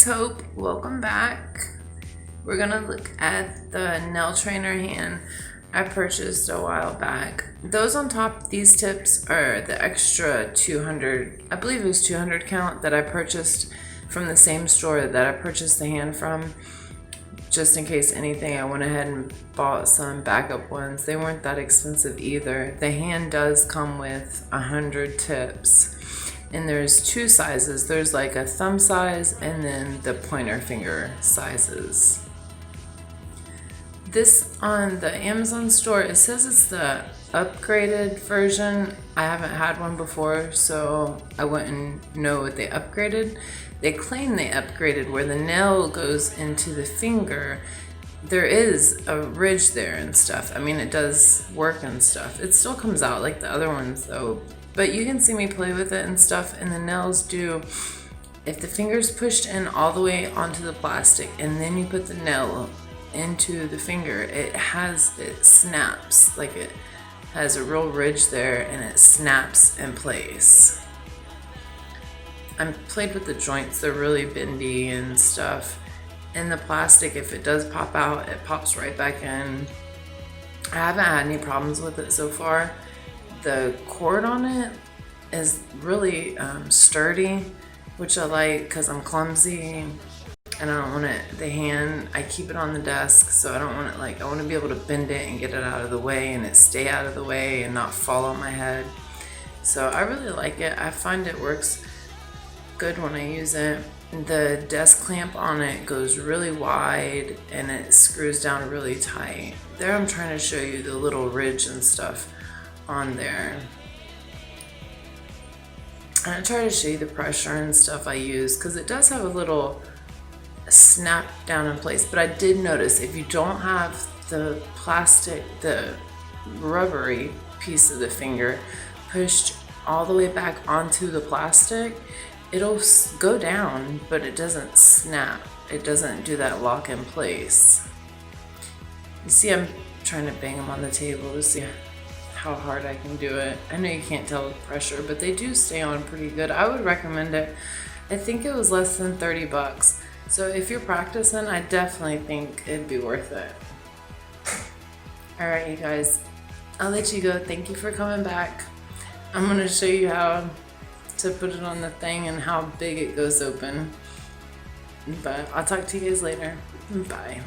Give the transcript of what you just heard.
Hope, welcome back. We're gonna look at the nail trainer hand I purchased a while back. Those on top, these tips are the extra 200, I believe it was 200 count that I purchased from the same store that I purchased the hand from. Just in case anything, I went ahead and bought some backup ones. They weren't that expensive either. The hand does come with 100 tips. And there's two sizes. There's like a thumb size and then the pointer finger sizes. This on the Amazon store, it says it's the upgraded version. I haven't had one before, so I wouldn't know what they upgraded. They claim they upgraded where the nail goes into the finger. There is a ridge there and stuff. I mean, it does work and stuff. It still comes out like the other ones though. But you can see me play with it and stuff, and the nails do, if the finger's pushed in all the way onto the plastic and then you put the nail into the finger, it snaps, like it has a real ridge there and it snaps in place. I played with the joints, they're really bendy and stuff. And the plastic, if it does pop out, it pops right back in. I haven't had any problems with it so far. The cord on it is really sturdy, which I like because I'm clumsy and I don't want it, I keep it on the desk, so I don't want it, like, I want to be able to bend it and get it out of the way and it stay out of the way and not fall on my head. So I really like it. I find it works good when I use it. The desk clamp on it goes really wide and it screws down really tight. There I'm trying to show you the little ridge and stuff on there. And I try to show you the pressure and stuff I use because it does have a little snap down in place. But I did notice if you don't have the plastic, the rubbery piece of the finger pushed all the way back onto the plastic, it'll go down, but it doesn't snap. It doesn't do that lock in place. You see, I'm trying to bang them on the table to see how hard I can do it. I know you can't tell with pressure, but they do stay on pretty good. I would recommend it. I think it was less than 30 bucks. So if you're practicing, I definitely think it'd be worth it. All right, you guys, I'll let you go. Thank you for coming back. I'm gonna show you how to put it on the thing and how big it goes open. But I'll talk to you guys later. Bye.